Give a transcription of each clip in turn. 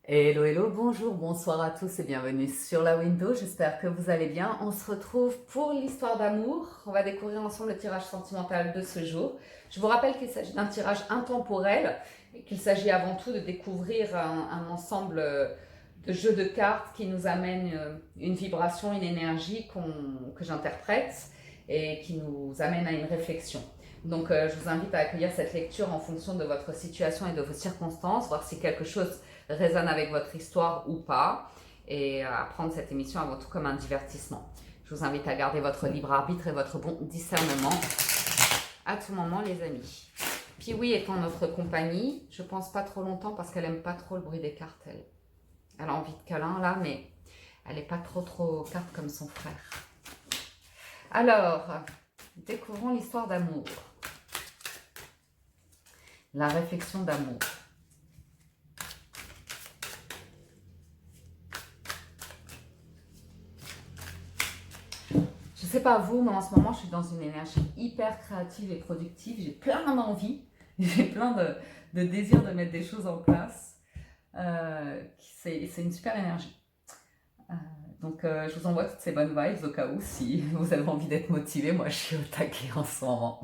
Hello, hello, bonjour, bonsoir à tous et bienvenue sur la window. J'espère que vous allez bien. On se retrouve pour l'histoire d'amour. On va découvrir ensemble le tirage sentimental de ce jour. Je vous rappelle qu'il s'agit d'un tirage intemporel et qu'il s'agit avant tout de découvrir un ensemble de jeux de cartes qui nous amènent une vibration, une énergie que j'interprète et qui nous amène à une réflexion. Donc je vous invite à accueillir cette lecture en fonction de votre situation et de vos circonstances, voir si quelque chose résonne avec votre histoire ou pas, et à prendre cette émission avant tout comme un divertissement. Je vous invite à garder votre libre arbitre et votre bon discernement à tout moment, les amis. Piwi est en notre compagnie, je pense pas trop longtemps parce qu'elle aime pas trop le bruit des cartes, elle a envie de câlin là, mais elle est pas trop carte comme son frère. Alors, découvrons l'histoire d'amour. La réflexion d'amour. Je sais pas vous, mais en ce moment, je suis dans une énergie hyper créative et productive. J'ai plein d'envie, j'ai plein de désir de mettre des choses en place. C'est une super énergie. Donc, je vous envoie toutes ces bonnes vibes au cas où, si vous avez envie d'être motivé. Moi, je suis au taquet en ce moment.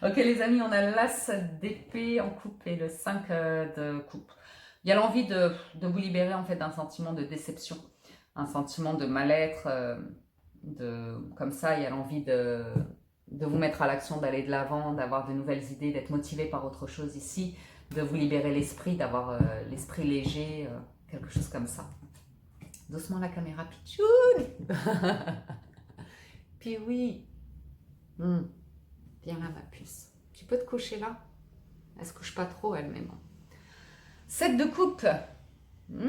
Ok, les amis, on a l'as d'épée en coupe et le 5 de coupe. Il y a l'envie de vous libérer en fait d'un sentiment de déception, un sentiment de mal-être. Comme ça, il y a l'envie de vous mettre à l'action, d'aller de l'avant, d'avoir de nouvelles idées, d'être motivé par autre chose ici, de vous libérer l'esprit, d'avoir l'esprit léger, quelque chose comme ça. Doucement la caméra, pitchoun. Puis oui. Viens là, ma puce. Tu peux te coucher là? Elle se couche pas trop elle-même. 7 de coupe. Il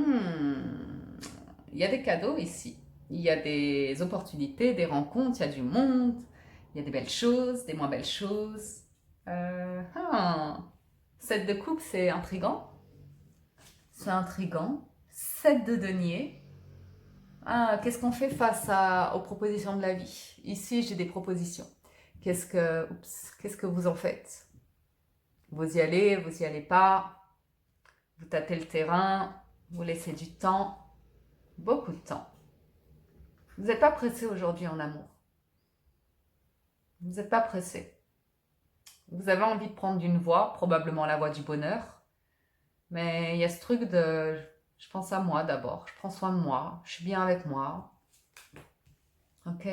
y a des cadeaux ici. Il y a des opportunités, des rencontres, il y a du monde, il y a des belles choses, des moins belles choses. 7 de coupe, c'est intriguant. C'est intriguant. 7 de denier. Qu'est-ce qu'on fait face aux propositions de la vie? Ici, j'ai des propositions. Qu'est-ce que vous en faites? Vous y allez pas, vous tâtez le terrain, vous laissez du temps, beaucoup de temps. Vous n'êtes pas pressé aujourd'hui en amour. Vous n'êtes pas pressé. Vous avez envie de prendre une voie, probablement la voie du bonheur, mais il y a ce truc de je pense à moi d'abord, je prends soin de moi, je suis bien avec moi. Ok?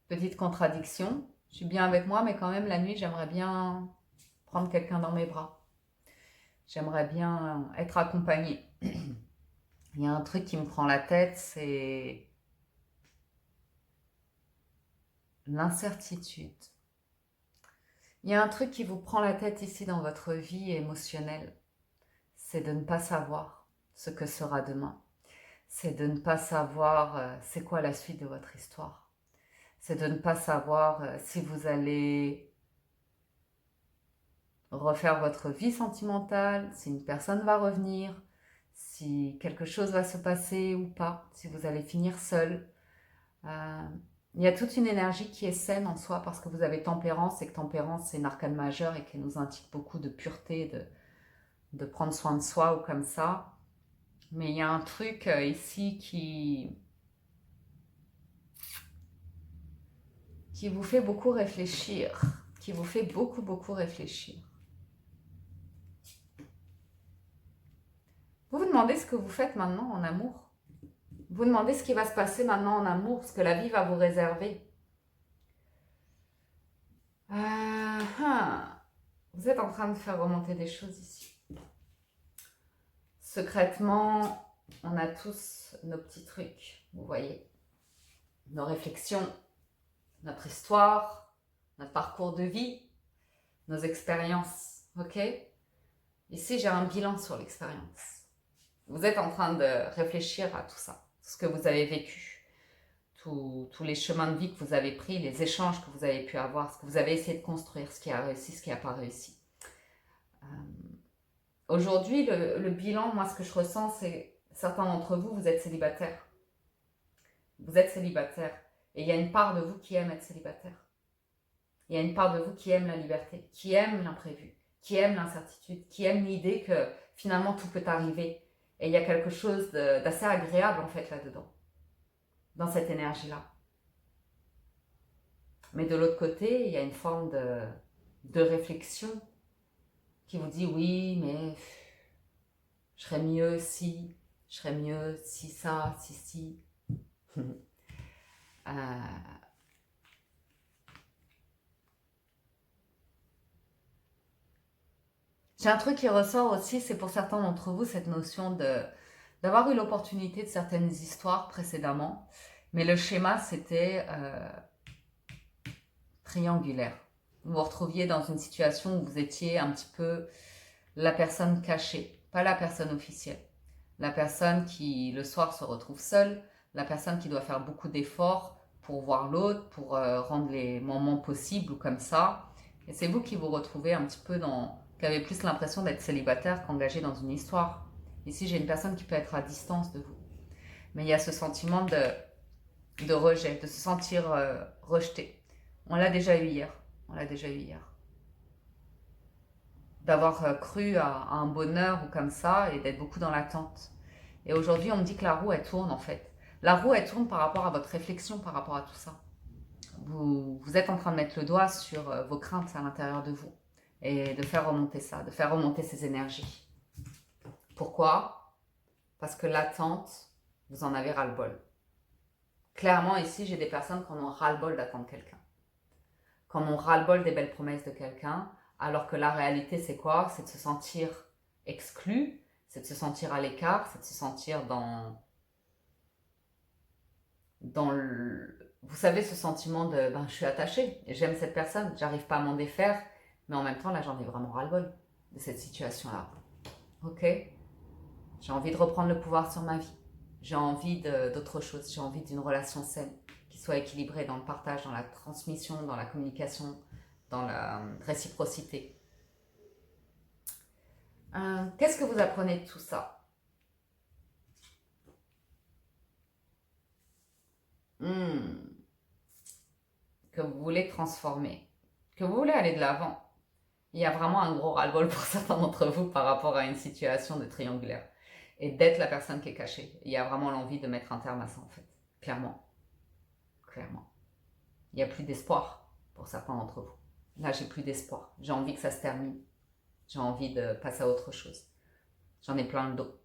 Petite contradiction, je suis bien avec moi, mais quand même la nuit, j'aimerais bien prendre quelqu'un dans mes bras. J'aimerais bien être accompagnée. Il y a un truc qui me prend la tête, c'est l'incertitude. Il y a un truc qui vous prend la tête ici dans votre vie émotionnelle, c'est de ne pas savoir ce que sera demain. C'est de ne pas savoir c'est quoi la suite de votre histoire. C'est de ne pas savoir si vous allez refaire votre vie sentimentale, si une personne va revenir, si quelque chose va se passer ou pas, si vous allez finir seul. Il y a toute une énergie qui est saine en soi parce que vous avez tempérance et que tempérance c'est une arcane majeure et qui nous indique beaucoup de pureté, de prendre soin de soi ou comme ça. Mais il y a un truc ici qui vous fait beaucoup réfléchir, qui vous fait beaucoup réfléchir. Vous vous demandez ce que vous faites maintenant en amour. Vous vous demandez ce qui va se passer maintenant en amour, ce que la vie va vous réserver. Vous êtes en train de faire remonter des choses ici. Secrètement, on a tous nos petits trucs, vous voyez. Nos réflexions, notre histoire, notre parcours de vie, nos expériences, ok? Ici, j'ai un bilan sur l'expérience. Vous êtes en train de réfléchir à tout ça, tout ce que vous avez vécu, tous les chemins de vie que vous avez pris, les échanges que vous avez pu avoir, ce que vous avez essayé de construire, ce qui a réussi, ce qui n'a pas réussi. Aujourd'hui, le bilan, moi, ce que je ressens, c'est certains d'entre vous, vous êtes célibataires. Vous êtes célibataire. Et il y a une part de vous qui aime être célibataire. Il y a une part de vous qui aime la liberté, qui aime l'imprévu, qui aime l'incertitude, qui aime l'idée que finalement tout peut arriver. Et il y a quelque chose d'assez agréable en fait là-dedans, dans cette énergie-là. Mais de l'autre côté, il y a une forme de réflexion qui vous dit oui, mais je serais mieux si, ça, si. J'ai un truc qui ressort aussi, c'est pour certains d'entre vous cette notion d'avoir eu l'opportunité de certaines histoires précédemment, mais le schéma c'était triangulaire. Vous vous retrouviez dans une situation où vous étiez un petit peu la personne cachée, pas la personne officielle. La personne qui le soir se retrouve seule, la personne qui doit faire beaucoup d'efforts pour voir l'autre, pour rendre les moments possibles ou comme ça. Et c'est vous qui vous retrouvez un petit peu qui avez plus l'impression d'être célibataire qu'engagé dans une histoire. Ici, j'ai une personne qui peut être à distance de vous. Mais il y a ce sentiment de rejet, de se sentir rejeté. On l'a déjà eu hier. D'avoir cru à un bonheur ou comme ça et d'être beaucoup dans l'attente. Et aujourd'hui, on me dit que la roue, elle tourne en fait. La roue, elle tourne par rapport à votre réflexion, par rapport à tout ça. Vous êtes en train de mettre le doigt sur vos craintes à l'intérieur de vous et de faire remonter ça, de faire remonter ces énergies. Pourquoi? Parce que l'attente, vous en avez ras-le-bol. Clairement, ici, j'ai des personnes qui en ont ras-le-bol d'attendre quelqu'un. Qui en ont ras-le-bol des belles promesses de quelqu'un, alors que la réalité, c'est quoi? C'est de se sentir exclu, c'est de se sentir à l'écart, c'est de se sentir vous savez, ce sentiment de je suis attachée, j'aime cette personne, j'arrive pas à m'en défaire, mais en même temps, là, j'en ai vraiment ras-le-bol de cette situation-là. Ok? J'ai envie de reprendre le pouvoir sur ma vie. J'ai envie d'autre chose. J'ai envie d'une relation saine, qui soit équilibrée dans le partage, dans la transmission, dans la communication, dans la réciprocité. Qu'est-ce que vous apprenez de tout ça? Que vous voulez transformer, que vous voulez aller de l'avant. Il y a vraiment un gros ras-le-bol pour certains d'entre vous par rapport à une situation de triangulaire. Et d'être la personne qui est cachée. Il y a vraiment l'envie de mettre un terme à ça en fait. Clairement. Il n'y a plus d'espoir pour certains d'entre vous. Là, j'ai plus d'espoir. J'ai envie que ça se termine. J'ai envie de passer à autre chose. J'en ai plein le dos.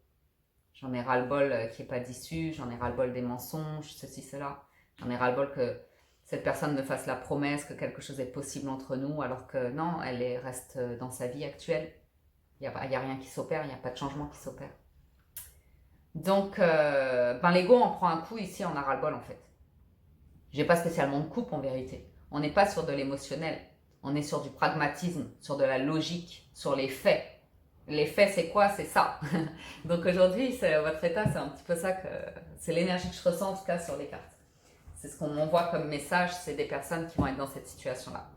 J'en ai ras-le-bol qu'il n'y ait pas d'issue. J'en ai ras-le-bol des mensonges, ceci, cela. J'en ai ras-le-bol que cette personne me fasse la promesse que quelque chose est possible entre nous, alors que non, elle reste dans sa vie actuelle. Il n'y a rien qui s'opère, il n'y a pas de changement qui s'opère. Donc, l'ego en prend un coup ici, on a ras-le-bol en fait. J'ai pas spécialement de coupe en vérité. On n'est pas sur de l'émotionnel, on est sur du pragmatisme, sur de la logique, sur les faits. Les faits, c'est quoi? C'est ça. Donc aujourd'hui, votre état, c'est un petit peu ça que... C'est l'énergie que je ressens en tout cas sur les cartes. C'est ce qu'on m'envoie comme message, c'est des personnes qui vont être dans cette situation-là.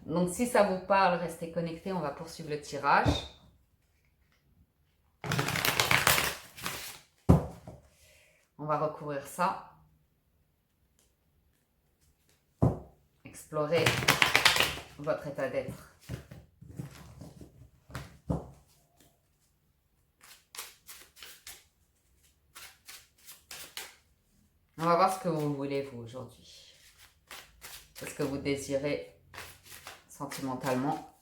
Donc si ça vous parle, restez connectés, on va poursuivre le tirage. On va recouvrir ça. Explorer votre état d'être. On va voir ce que vous voulez, vous, aujourd'hui. Qu'est-ce que vous désirez sentimentalement.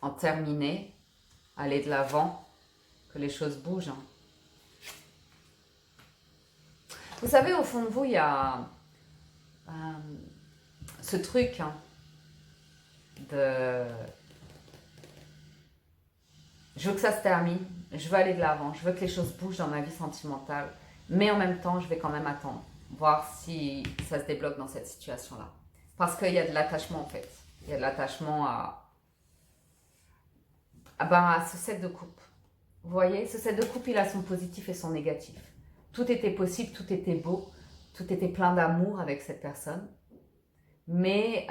En terminer, aller de l'avant, que les choses bougent. Vous savez, au fond de vous, il y a ce truc de... Je veux que ça se termine, je veux aller de l'avant, je veux que les choses bougent dans ma vie sentimentale, mais en même temps, je vais quand même attendre, voir si ça se débloque dans cette situation-là. Parce qu'il y a de l'attachement en fait. Il y a de l'attachement à ce set de coupe. Vous voyez, ce set de coupe, il a son positif et son négatif. Tout était possible, tout était beau, tout était plein d'amour avec cette personne. Mais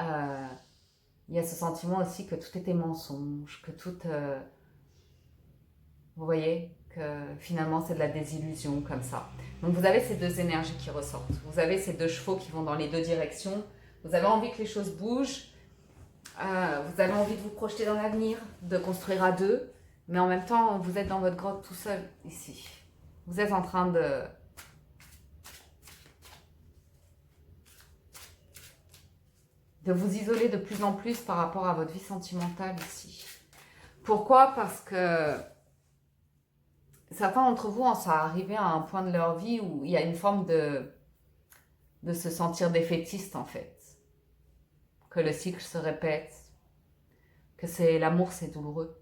il y a ce sentiment aussi que tout était mensonge, que tout... vous voyez, que finalement c'est de la désillusion comme ça. Donc vous avez ces deux énergies qui ressortent. Vous avez ces deux chevaux qui vont dans les deux directions. Vous avez envie que les choses bougent. Vous avez envie de vous projeter dans l'avenir, de construire à deux. Mais en même temps, vous êtes dans votre grotte tout seul ici. Vous êtes en train de vous isoler de plus en plus par rapport à votre vie sentimentale ici. Pourquoi? Parce que certains d'entre vous en sont arrivés à un point de leur vie où il y a une forme de se sentir défaitiste en fait. Que le cycle se répète, que l'amour c'est douloureux.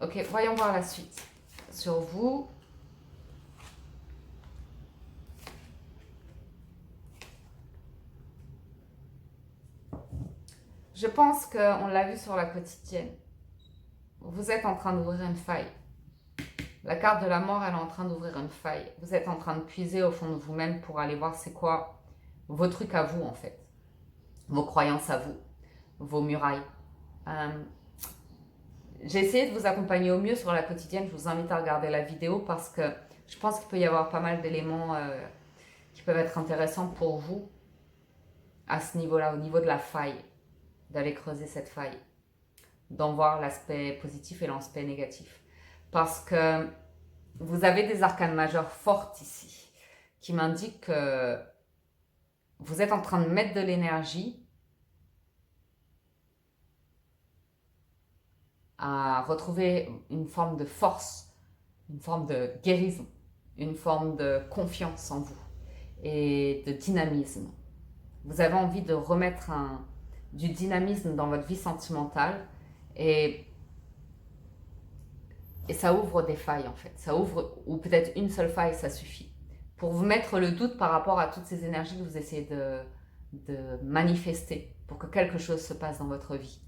Ok, voyons voir la suite. Sur vous, je pense qu'on l'a vu sur la quotidienne. Vous êtes en train d'ouvrir une faille. La carte de la mort, elle est en train d'ouvrir une faille. Vous êtes en train de puiser au fond de vous-même pour aller voir c'est quoi vos trucs à vous en fait. Vos croyances à vous. Vos murailles. J'ai essayé de vous accompagner au mieux sur la quotidienne. Je vous invite à regarder la vidéo parce que je pense qu'il peut y avoir pas mal d'éléments qui peuvent être intéressants pour vous à ce niveau-là, au niveau de la faille, d'aller creuser cette faille, d'en voir l'aspect positif et l'aspect négatif. Parce que vous avez des arcanes majeures fortes ici qui m'indiquent que vous êtes en train de mettre de l'énergie à retrouver une forme de force, une forme de guérison, une forme de confiance en vous et de dynamisme. Vous avez envie de remettre du dynamisme dans votre vie sentimentale et ça ouvre des failles en fait. Ça ouvre, ou peut-être une seule faille, ça suffit. Pour vous mettre le doute par rapport à toutes ces énergies que vous essayez de manifester pour que quelque chose se passe dans votre vie.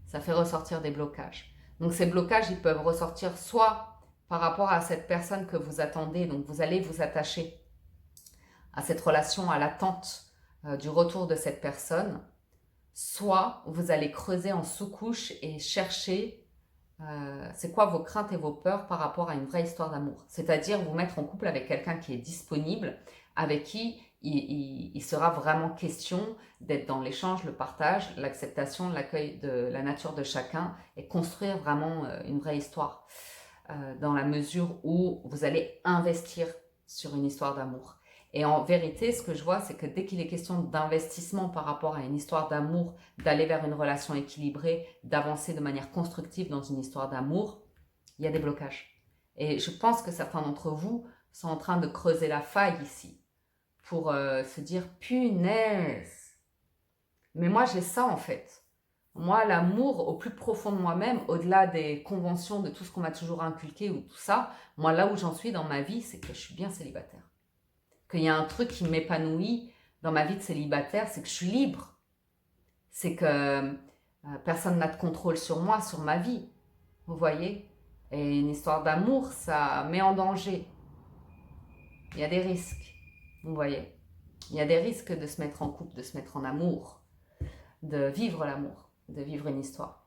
Ça fait ressortir des blocages. Donc ces blocages, ils peuvent ressortir soit par rapport à cette personne que vous attendez, donc vous allez vous attacher à cette relation, à l'attente du retour de cette personne, soit vous allez creuser en sous-couche et chercher c'est quoi vos craintes et vos peurs par rapport à une vraie histoire d'amour. C'est-à-dire vous mettre en couple avec quelqu'un qui est disponible, avec qui il sera vraiment question d'être dans l'échange, le partage, l'acceptation, l'accueil de la nature de chacun et construire vraiment une vraie histoire dans la mesure où vous allez investir sur une histoire d'amour. Et en vérité, ce que je vois, c'est que dès qu'il est question d'investissement par rapport à une histoire d'amour, d'aller vers une relation équilibrée, d'avancer de manière constructive dans une histoire d'amour, il y a des blocages. Et je pense que certains d'entre vous sont en train de creuser la faille ici pour se dire « punaise !» Mais moi, j'ai ça en fait. Moi, l'amour au plus profond de moi-même, au-delà des conventions, de tout ce qu'on m'a toujours inculqué ou tout ça, moi, là où j'en suis dans ma vie, c'est que je suis bien célibataire. Qu'il y a un truc qui m'épanouit dans ma vie de célibataire, c'est que je suis libre. C'est que personne n'a de contrôle sur moi, sur ma vie. Vous voyez? Et une histoire d'amour, ça met en danger. Il y a des risques. Vous voyez? Il y a des risques de se mettre en couple, de se mettre en amour, de vivre l'amour, de vivre une histoire.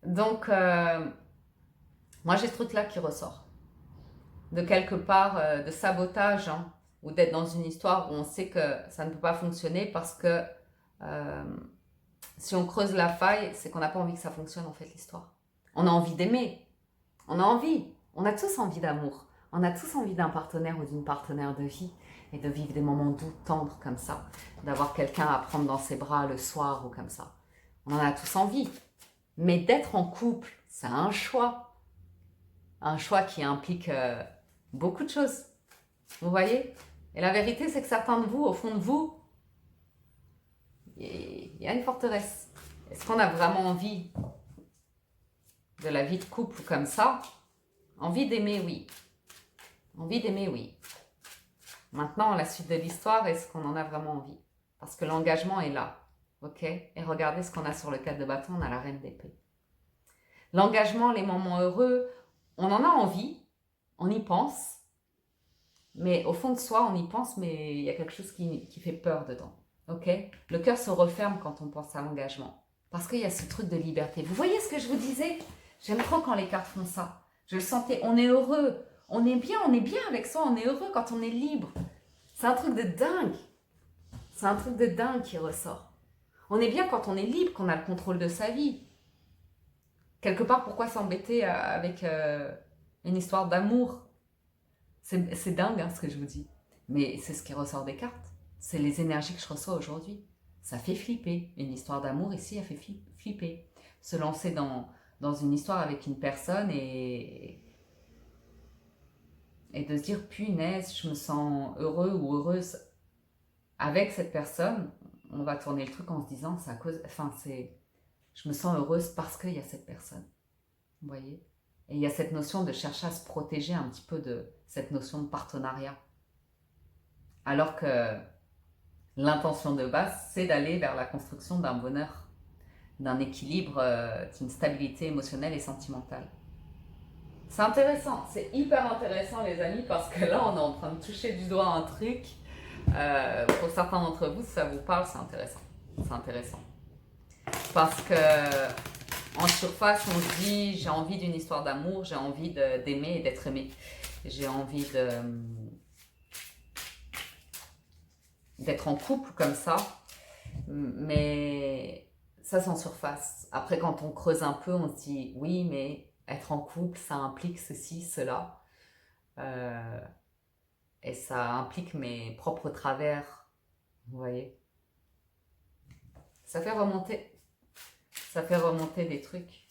Donc, moi j'ai ce truc-là qui ressort. De quelque part, de sabotage, hein, ou d'être dans une histoire où on sait que ça ne peut pas fonctionner parce que si on creuse la faille, c'est qu'on n'a pas envie que ça fonctionne en fait l'histoire. On a envie d'aimer, on a envie, on a tous envie d'amour, on a tous envie d'un partenaire ou d'une partenaire de vie et de vivre des moments doux, tendres comme ça, d'avoir quelqu'un à prendre dans ses bras le soir ou comme ça. On en a tous envie, mais d'être en couple, c'est un choix qui implique beaucoup de choses, vous voyez? Et la vérité, c'est que certains de vous, au fond de vous, il y a une forteresse. Est-ce qu'on a vraiment envie de la vie de couple comme ça? Envie d'aimer, oui. Envie d'aimer, oui. Maintenant, la suite de l'histoire, est-ce qu'on en a vraiment envie? Parce que l'engagement est là, ok? Et regardez ce qu'on a sur le 4 de bâton, on a la reine d'épée. L'engagement, les moments heureux, on en a envie, on y pense, mais au fond de soi, on y pense, mais il y a quelque chose qui fait peur dedans. Ok? Le cœur se referme quand on pense à l'engagement. Parce qu'il y a ce truc de liberté. Vous voyez ce que je vous disais? J'aime trop quand les cartes font ça. Je le sentais. On est heureux. On est bien avec soi. On est heureux quand on est libre. C'est un truc de dingue. C'est un truc de dingue qui ressort. On est bien quand on est libre, qu'on a le contrôle de sa vie. Quelque part, pourquoi s'embêter avec une histoire d'amour? C'est dingue hein, ce que je vous dis. Mais c'est ce qui ressort des cartes. C'est les énergies que je reçois aujourd'hui. Ça fait flipper. Une histoire d'amour ici, elle fait flipper. Se lancer dans une histoire avec une personne et de se dire punaise, je me sens heureux ou heureuse avec cette personne. On va tourner le truc en se disant, c'est à cause, enfin je me sens heureuse parce qu'il y a cette personne. Vous voyez? Et il y a cette notion de chercher à se protéger un petit peu de cette notion de partenariat. Alors que l'intention de base, c'est d'aller vers la construction d'un bonheur, d'un équilibre, d'une stabilité émotionnelle et sentimentale. C'est intéressant, c'est hyper intéressant les amis, parce que là on est en train de toucher du doigt un truc. Pour certains d'entre vous, si ça vous parle, c'est intéressant. C'est intéressant. Parce que en surface, on se dit j'ai envie d'une histoire d'amour, j'ai envie d'aimer et d'être aimé. J'ai envie d'être en couple comme ça. Mais ça, c'est en surface. Après, quand on creuse un peu, on se dit oui, mais être en couple, ça implique ceci, cela. Et ça implique mes propres travers. Vous voyez? Ça fait remonter des trucs.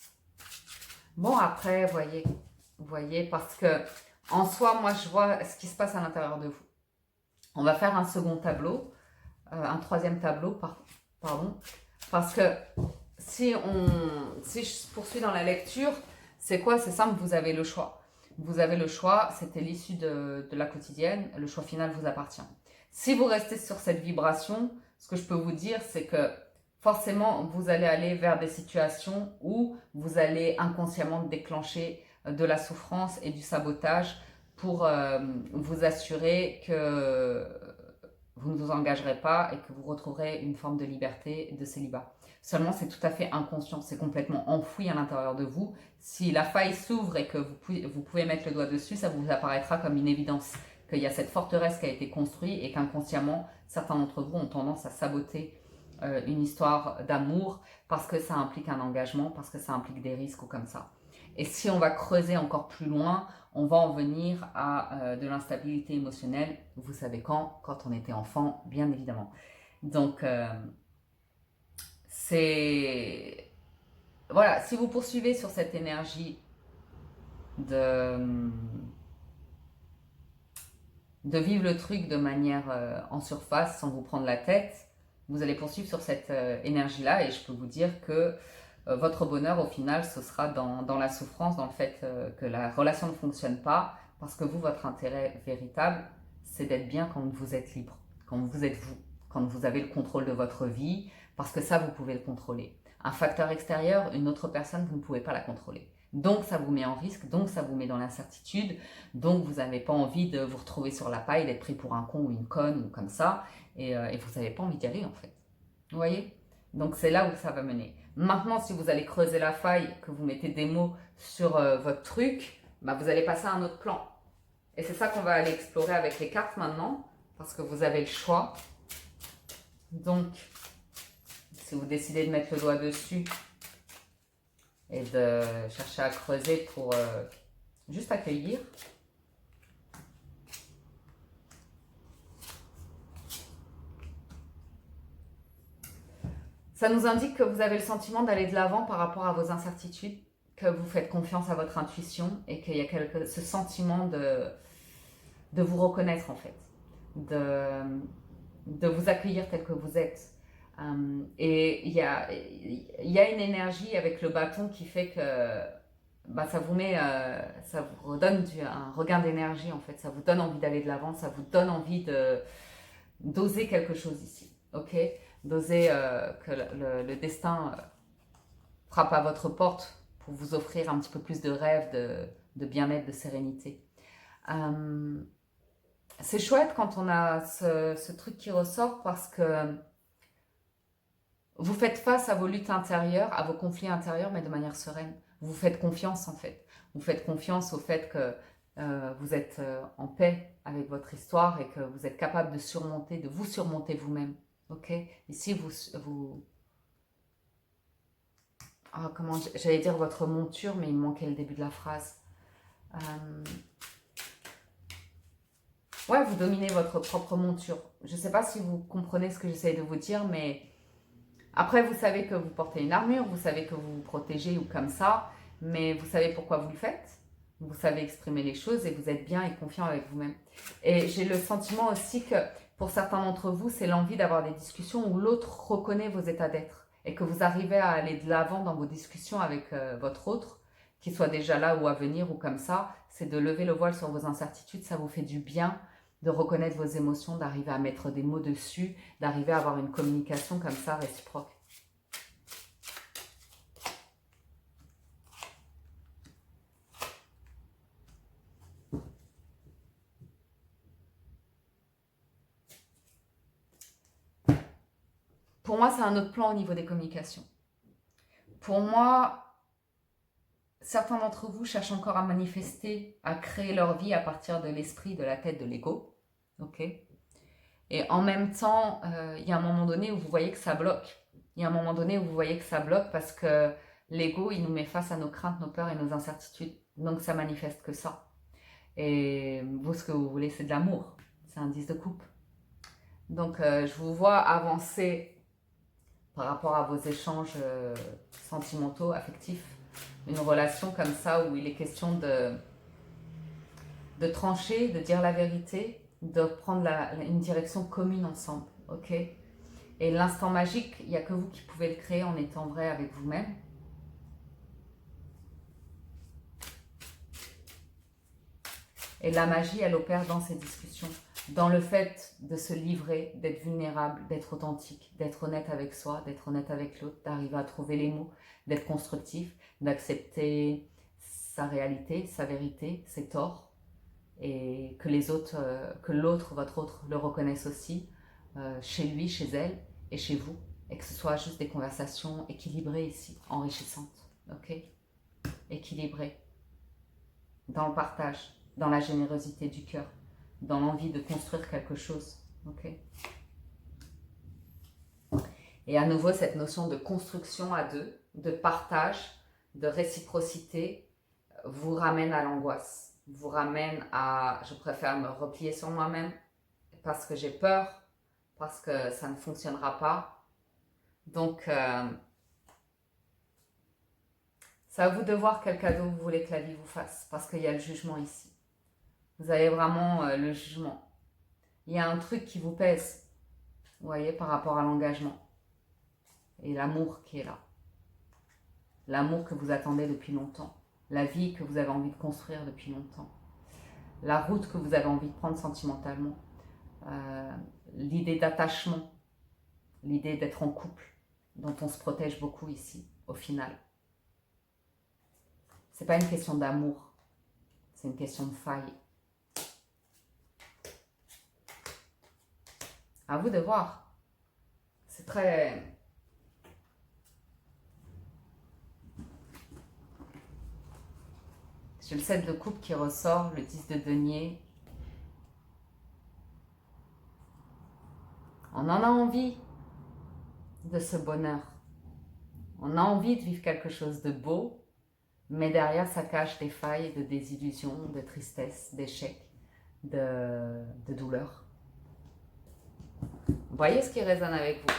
Bon, après, voyez, parce que en soi, moi, je vois ce qui se passe à l'intérieur de vous. On va faire un second tableau, un troisième tableau, pardon, parce que si je poursuis dans la lecture, c'est quoi? C'est simple, vous avez le choix. Vous avez le choix, c'était l'issue de la quotidienne, le choix final vous appartient. Si vous restez sur cette vibration, ce que je peux vous dire, c'est que forcément, vous allez aller vers des situations où vous allez inconsciemment déclencher de la souffrance et du sabotage pour vous assurer que vous ne vous engagerez pas et que vous retrouverez une forme de liberté, de célibat. Seulement, c'est tout à fait inconscient, c'est complètement enfoui à l'intérieur de vous. Si la faille s'ouvre et que vous pouvez mettre le doigt dessus, ça vous apparaîtra comme une évidence qu'il y a cette forteresse qui a été construite et qu'inconsciemment, certains d'entre vous ont tendance à saboter une histoire d'amour parce que ça implique un engagement, parce que ça implique des risques ou comme ça. Et si on va creuser encore plus loin, on va en venir à de l'instabilité émotionnelle. Vous savez quand on était enfant, bien évidemment. Donc, c'est... Voilà, si vous poursuivez sur cette énergie de vivre le truc de manière en surface, sans vous prendre la tête, vous allez poursuivre sur cette énergie-là et je peux vous dire que votre bonheur au final ce sera dans la souffrance, dans le fait que la relation ne fonctionne pas parce que votre intérêt véritable c'est d'être bien quand vous êtes libre, quand vous êtes vous, quand vous avez le contrôle de votre vie, parce que ça vous pouvez le contrôler. Un facteur extérieur, une autre personne, vous ne pouvez pas la contrôler. Donc ça vous met en risque, donc ça vous met dans l'incertitude, donc vous n'avez pas envie de vous retrouver sur la paille, d'être pris pour un con ou une conne ou comme ça, et vous n'avez pas envie d'y aller en fait. Vous voyez? Donc c'est là où ça va mener. Maintenant, si vous allez creuser la faille, que vous mettez des mots sur votre truc, bah, vous allez passer à un autre plan. Et c'est ça qu'on va aller explorer avec les cartes maintenant, parce que vous avez le choix. Donc, si vous décidez de mettre le doigt dessus et de chercher à creuser pour juste accueillir, ça nous indique que vous avez le sentiment d'aller de l'avant par rapport à vos incertitudes, que vous faites confiance à votre intuition et qu'il y a ce sentiment de vous reconnaître en fait, de vous accueillir tel que vous êtes. Et il y a une énergie avec le bâton qui fait que bah, ça vous redonne un regain d'énergie en fait, ça vous donne envie d'aller de l'avant, ça vous donne envie d'oser quelque chose ici, ok? D'oser que le destin frappe à votre porte pour vous offrir un petit peu plus de rêve, de bien-être, de sérénité. C'est chouette quand on a ce truc qui ressort parce que vous faites face à vos luttes intérieures, à vos conflits intérieurs, mais de manière sereine. Vous faites confiance en fait. Vous faites confiance au fait que vous êtes en paix avec votre histoire et que vous êtes capable de vous surmonter vous-même. Ok? Ici, comment j'allais dire votre monture, mais il me manquait le début de la phrase. Ouais, vous dominez votre propre monture. Je ne sais pas si vous comprenez ce que j'essaie de vous dire, mais après, vous savez que vous portez une armure, vous savez que vous vous protégez ou comme ça, mais vous savez pourquoi vous le faites. Vous savez exprimer les choses et vous êtes bien et confiant avec vous-même. Et j'ai le sentiment aussi que pour certains d'entre vous, c'est l'envie d'avoir des discussions où l'autre reconnaît vos états d'être et que vous arrivez à aller de l'avant dans vos discussions avec votre autre, qu'il soit déjà là ou à venir ou comme ça. C'est de lever le voile sur vos incertitudes, ça vous fait du bien de reconnaître vos émotions, d'arriver à mettre des mots dessus, d'arriver à avoir une communication comme ça réciproque. Pour moi, c'est un autre plan au niveau des communications. Pour moi, certains d'entre vous cherchent encore à manifester, à créer leur vie à partir de l'esprit, de la tête, de l'ego. Ok ? Et en même temps, il y a un moment donné où vous voyez que ça bloque. Il y a un moment donné où vous voyez que ça bloque parce que l'ego, il nous met face à nos craintes, nos peurs et nos incertitudes. Donc ça manifeste que ça. Et vous, ce que vous voulez, c'est de l'amour. C'est un 10 de coupe. Donc je vous vois avancer par rapport à vos échanges sentimentaux, affectifs. Une relation comme ça où il est question de trancher, de dire la vérité, de prendre une direction commune ensemble, ok? Et l'instant magique, il n'y a que vous qui pouvez le créer en étant vrai avec vous-même. Et la magie, elle opère dans ces discussions, dans le fait de se livrer, d'être vulnérable, d'être authentique, d'être honnête avec soi, d'être honnête avec l'autre, d'arriver à trouver les mots, d'être constructif, d'accepter sa réalité, sa vérité, ses torts, et que les autres, que l'autre, votre autre, le reconnaisse aussi, chez lui, chez elle et chez vous, et que ce soit juste des conversations équilibrées ici, enrichissantes, ok? Équilibrées, dans le partage, dans la générosité du cœur, dans l'envie de construire quelque chose, ok? Et à nouveau, cette notion de construction à deux, de partage, de réciprocité, vous ramène à l'angoisse, vous ramène à je préfère me replier sur moi-même parce que j'ai peur, parce que ça ne fonctionnera pas. Donc, c'est à vous de voir quel cadeau vous voulez que la vie vous fasse, parce qu'il y a le jugement ici. Vous avez vraiment le jugement. Il y a un truc qui vous pèse, vous voyez, par rapport à l'engagement. Et l'amour qui est là. L'amour que vous attendez depuis longtemps. La vie que vous avez envie de construire depuis longtemps. La route que vous avez envie de prendre sentimentalement. L'idée d'attachement. L'idée d'être en couple, dont on se protège beaucoup ici, au final. C'est pas une question d'amour, c'est une question de faille. À vous de voir. C'est très... J'ai le 7 de coupe qui ressort, le 10 de denier. On en a envie de ce bonheur. On a envie de vivre quelque chose de beau, mais derrière ça cache des failles, de désillusions, de tristesse, d'échecs, de douleur. Voyez ce qui résonne avec vous.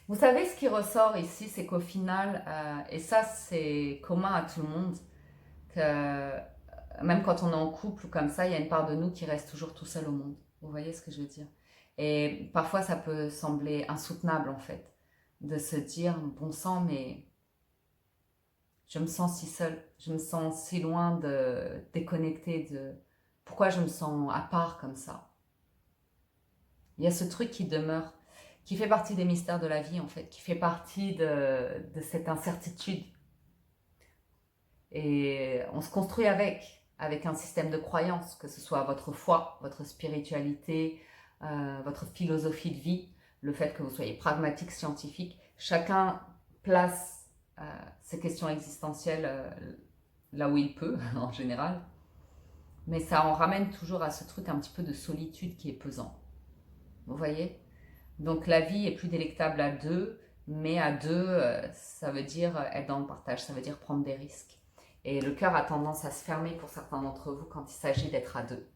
Vous savez, ce qui ressort ici, c'est qu'au final, et ça c'est commun à tout le monde, que même quand on est en couple ou comme ça, il y a une part de nous qui reste toujours tout seul au monde. Vous voyez ce que je veux dire? Et parfois ça peut sembler insoutenable en fait, de se dire, bon sang, mais je me sens si seule, je me sens si loin de déconnecter de... Pourquoi je me sens à part comme ça? Il y a ce truc qui demeure, qui fait partie des mystères de la vie en fait, qui fait partie de cette incertitude. Et on se construit avec un système de croyances, que ce soit votre foi, votre spiritualité, votre philosophie de vie, le fait que vous soyez pragmatique, scientifique. Chacun place ces questions existentielles là où il peut, en général. Mais ça en ramène toujours à ce truc un petit peu de solitude qui est pesant. Vous voyez? Donc la vie est plus délectable à deux, mais à deux, ça veut dire être dans le partage, ça veut dire prendre des risques. Et le cœur a tendance à se fermer pour certains d'entre vous quand il s'agit d'être à deux.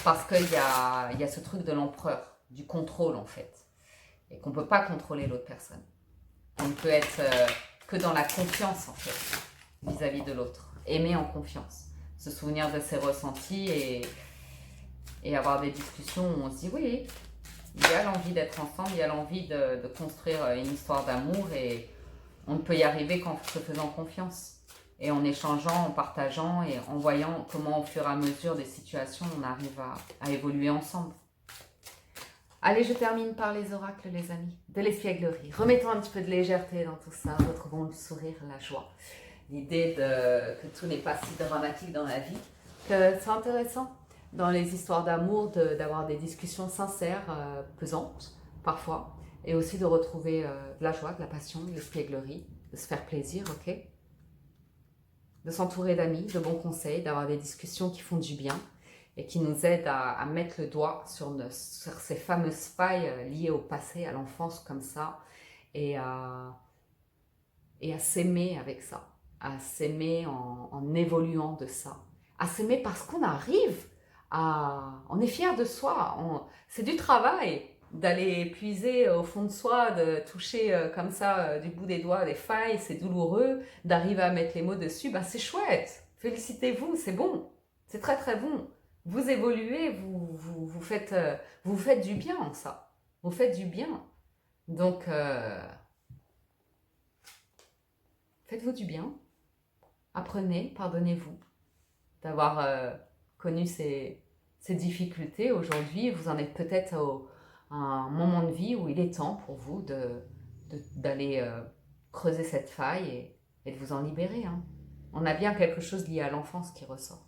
Parce qu'il y a ce truc de l'empereur, du contrôle en fait. Et qu'on ne peut pas contrôler l'autre personne. On ne peut être que dans la confiance en fait, vis-à-vis de l'autre. Aimer en confiance. Se souvenir de ses ressentis et avoir des discussions où on se dit oui, il y a l'envie d'être ensemble, il y a l'envie de construire une histoire d'amour et on ne peut y arriver qu'en se faisant confiance. Et en échangeant, en partageant et en voyant comment au fur et à mesure des situations on arrive à évoluer ensemble. Allez, je termine par les oracles, les amis, de l'espièglerie. Remettons un petit peu de légèreté dans tout ça, retrouvons le sourire, la joie. L'idée que tout n'est pas si dramatique dans la vie, que c'est intéressant dans les histoires d'amour d'avoir des discussions sincères, pesantes, parfois, et aussi de retrouver de la joie, de la passion, de l'espièglerie, de se faire plaisir, ok? De s'entourer d'amis, de bons conseils, d'avoir des discussions qui font du bien et qui nous aident à mettre le doigt sur ces fameuses failles liées au passé, à l'enfance comme ça, et à s'aimer avec ça, à s'aimer en évoluant de ça, à s'aimer parce qu'on arrive on est fier de soi, c'est du travail d'aller puiser au fond de soi, de toucher comme ça du bout des doigts des failles, c'est douloureux, d'arriver à mettre les mots dessus, ben c'est chouette, félicitez-vous, c'est bon, c'est très très bon. Vous évoluez, vous faites du bien en ça, vous faites du bien. Donc, faites-vous du bien, apprenez, pardonnez-vous d'avoir connu ces difficultés aujourd'hui. Vous en êtes peut-être à un moment de vie où il est temps pour vous d'aller creuser cette faille et de vous en libérer. Hein. On a bien quelque chose lié à l'enfance qui ressort.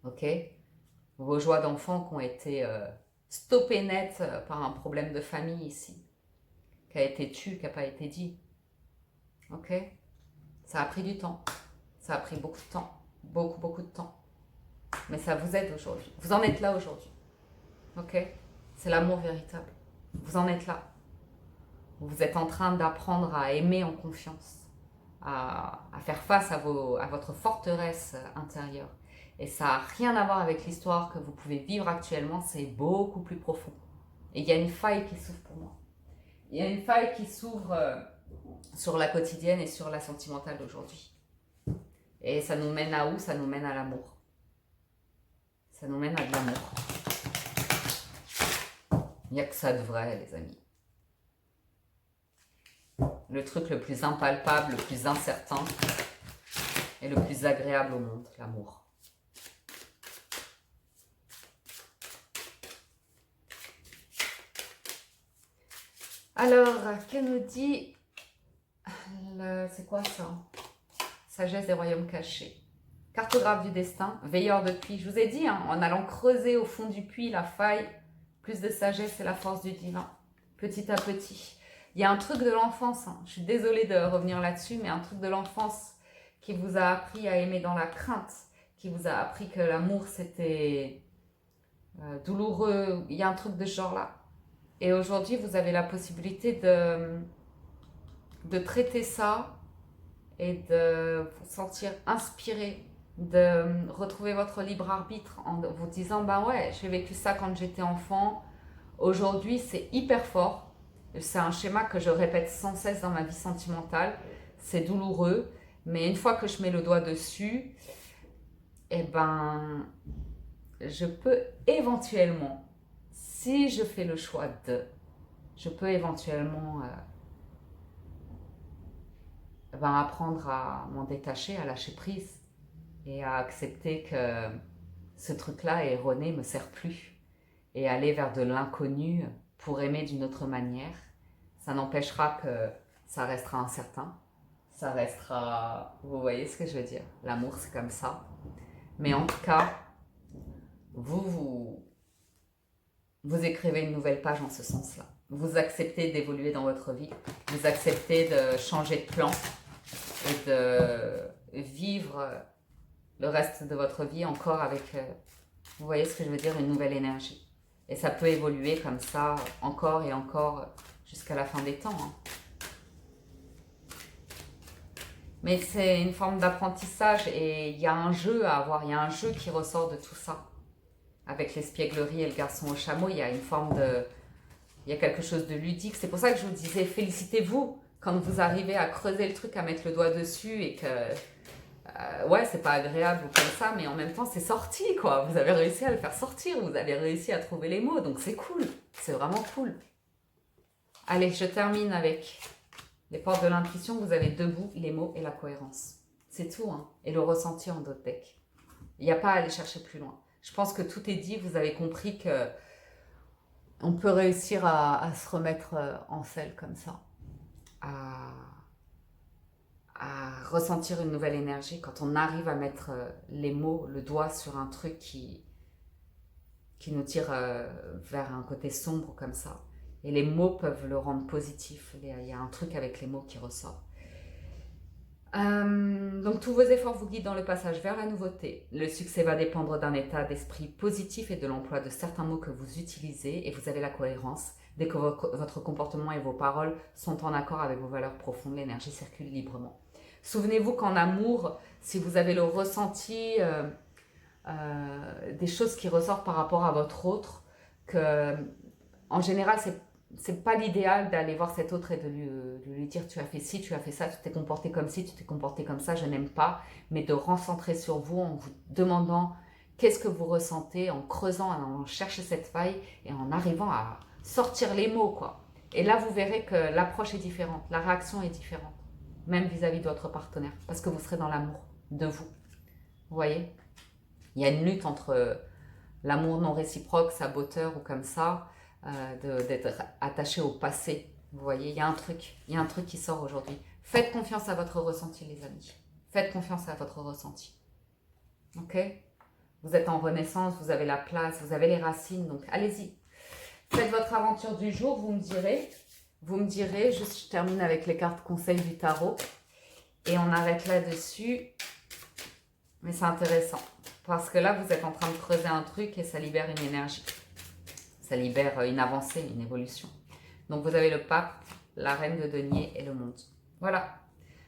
Ok? Vos joies d'enfant qui ont été stoppées net par un problème de famille ici, qui a été tu, qui n'a pas été dit. Ok? Ça a pris du temps. Ça a pris beaucoup de temps. Beaucoup de temps. Mais ça vous aide aujourd'hui. Vous en êtes là aujourd'hui. Ok? C'est l'amour véritable. Vous en êtes là. Vous êtes en train d'apprendre à aimer en confiance, à faire face à votre forteresse intérieure. Et ça n'a rien à voir avec l'histoire que vous pouvez vivre actuellement, c'est beaucoup plus profond. Et il y a une faille qui s'ouvre pour moi. Il y a une faille qui s'ouvre sur la quotidienne et sur la sentimentale d'aujourd'hui. Et ça nous mène à où? Ça nous mène à l'amour. Ça nous mène à de l'amour. Il n'y a que ça de vrai, les amis. Le truc le plus impalpable, le plus incertain et le plus agréable au monde, l'amour. Alors, que nous dit... C'est quoi ça? Sagesse des royaumes cachés. Cartographe du destin, veilleur de puits. Je vous ai dit, hein, en allant creuser au fond du puits la faille, plus de sagesse et la force du divin. Petit à petit. Il y a un truc de l'enfance, hein. Je suis désolée de revenir là-dessus, mais un truc de l'enfance qui vous a appris à aimer dans la crainte, qui vous a appris que l'amour c'était douloureux. Il y a un truc de ce genre-là. Et aujourd'hui, vous avez la possibilité de traiter ça et de vous sentir inspiré, de retrouver votre libre arbitre en vous disant, ben ouais, j'ai vécu ça quand j'étais enfant, aujourd'hui c'est hyper fort, c'est un schéma que je répète sans cesse dans ma vie sentimentale, c'est douloureux, mais une fois que je mets le doigt dessus, eh ben, je peux éventuellement, si je fais le choix je peux éventuellement apprendre à m'en détacher, à lâcher prise et à accepter que ce truc-là erroné me sert plus et aller vers de l'inconnu pour aimer d'une autre manière. Ça n'empêchera que ça restera incertain, ça restera... Vous voyez ce que je veux dire? L'amour, c'est comme ça. Mais en tout cas, vous écrivez une nouvelle page en ce sens-là. Vous acceptez d'évoluer dans votre vie, vous acceptez de changer de plan et de vivre le reste de votre vie encore avec, vous voyez ce que je veux dire, une nouvelle énergie. Et ça peut évoluer comme ça, encore et encore, jusqu'à la fin des temps. Hein. Mais c'est une forme d'apprentissage et il y a un jeu à avoir, il y a un jeu qui ressort de tout ça. Avec l'espièglerie et le garçon au chameau, il y a une forme de... Il y a quelque chose de ludique. C'est pour ça que je vous disais, félicitez-vous quand vous arrivez à creuser le truc, à mettre le doigt dessus et que... ouais, c'est pas agréable ou comme ça, mais en même temps, c'est sorti, quoi. Vous avez réussi à le faire sortir, vous avez réussi à trouver les mots, donc c'est cool. C'est vraiment cool. Allez, je termine avec les portes de l'intuition. Vous avez debout, les mots et la cohérence. C'est tout, hein. Et le ressenti en d'autres decks. Il n'y a pas à aller chercher plus loin. Je pense que tout est dit, vous avez compris que on peut réussir à se remettre en selle comme ça, à ressentir une nouvelle énergie quand on arrive à mettre les mots, le doigt sur un truc qui nous tire vers un côté sombre comme ça. Et les mots peuvent le rendre positif. Il y a un truc avec les mots qui ressort. Donc tous vos efforts vous guident dans le passage vers la nouveauté. Le succès va dépendre d'un état d'esprit positif et de l'emploi de certains mots que vous utilisez, et vous avez la cohérence. Dès que votre comportement et vos paroles sont en accord avec vos valeurs profondes, l'énergie circule librement. Souvenez-vous qu'en amour, si vous avez le ressenti des choses qui ressortent par rapport à votre autre, que en général c'est pas l'idéal d'aller voir cet autre et de lui dire tu as fait ci, tu as fait ça, tu t'es comporté comme ci, tu t'es comporté comme ça, je n'aime pas, mais de recentrer sur vous en vous demandant qu'est-ce que vous ressentez, en creusant, en allant chercher cette faille et en arrivant à sortir les mots, quoi. Et là, vous verrez que l'approche est différente, la réaction est différente, même vis-à-vis de votre partenaire, parce que vous serez dans l'amour de vous. Vous voyez ? Il y a une lutte entre l'amour non réciproque, saboteur ou comme ça, d'être attaché au passé. Vous voyez, il y a un truc qui sort aujourd'hui. Faites confiance à votre ressenti, les amis. Faites confiance à votre ressenti. Ok ? Vous êtes en renaissance, vous avez la place, vous avez les racines, donc allez-y. Faites votre aventure du jour, vous me direz, je termine avec les cartes conseils du tarot, et on arrête là-dessus, mais c'est intéressant, parce que là, vous êtes en train de creuser un truc et ça libère une énergie. Ça libère une avancée, une évolution. Donc, vous avez le pape, la reine de denier et le monde. Voilà.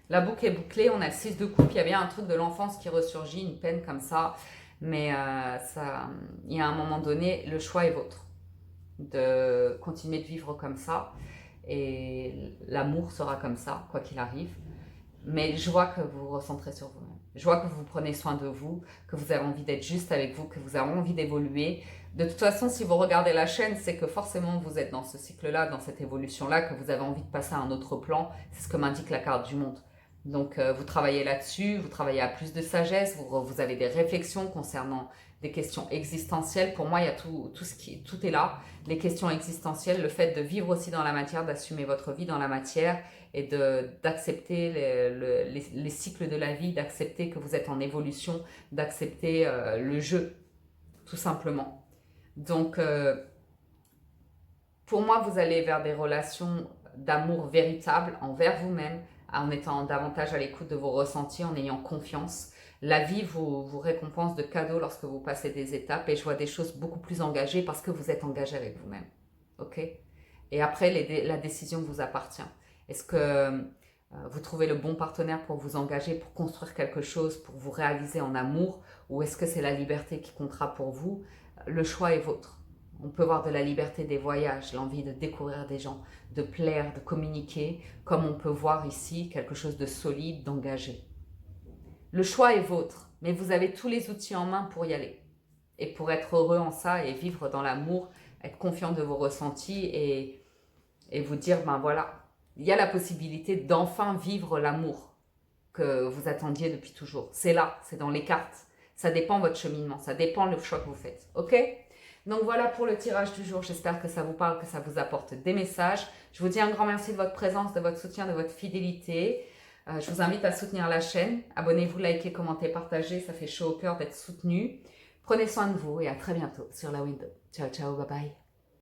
La boucle est bouclée. On a le 6 de coupe. Il y avait un truc de l'enfance qui ressurgit, une peine comme ça. Mais il y a un moment donné, le choix est vôtre. De continuer de vivre comme ça. Et l'amour sera comme ça, quoi qu'il arrive. Mais je vois que vous vous recentrez sur vous-même. Je vois que vous prenez soin de vous, que vous avez envie d'être juste avec vous, que vous avez envie d'évoluer. De toute façon, si vous regardez la chaîne, c'est que forcément vous êtes dans ce cycle-là, dans cette évolution-là, que vous avez envie de passer à un autre plan. C'est ce que m'indique la carte du monde. Donc, vous travaillez là-dessus, vous travaillez à plus de sagesse, vous avez des réflexions concernant des questions existentielles. Pour moi, il y a tout est là. Les questions existentielles, le fait de vivre aussi dans la matière, d'assumer votre vie dans la matière et d'accepter les cycles de la vie, d'accepter que vous êtes en évolution, d'accepter le jeu, tout simplement. Donc, pour moi, vous allez vers des relations d'amour véritable envers vous-même, en étant davantage à l'écoute de vos ressentis, en ayant confiance. La vie vous récompense de cadeaux lorsque vous passez des étapes, et je vois des choses beaucoup plus engagées parce que vous êtes engagé avec vous-même. Ok ? Et après, la décision vous appartient. Est-ce que vous trouvez le bon partenaire pour vous engager, pour construire quelque chose, pour vous réaliser en amour, ou est-ce que c'est la liberté qui comptera pour vous ? Le choix est vôtre. On peut voir de la liberté des voyages, l'envie de découvrir des gens, de plaire, de communiquer, comme on peut voir ici quelque chose de solide, d'engagé. Le choix est vôtre, mais vous avez tous les outils en main pour y aller. Et pour être heureux en ça et vivre dans l'amour, être confiant de vos ressentis et vous dire, ben voilà, il y a la possibilité d'enfin vivre l'amour que vous attendiez depuis toujours. C'est là, c'est dans les cartes. Ça dépend de votre cheminement, ça dépend le choix que vous faites. Ok ? Donc voilà pour le tirage du jour. J'espère que ça vous parle, que ça vous apporte des messages. Je vous dis un grand merci de votre présence, de votre soutien, de votre fidélité. Je vous invite à soutenir la chaîne. Abonnez-vous, likez, commentez, partagez. Ça fait chaud au cœur d'être soutenu. Prenez soin de vous et à très bientôt sur La Window. Ciao, ciao, bye bye.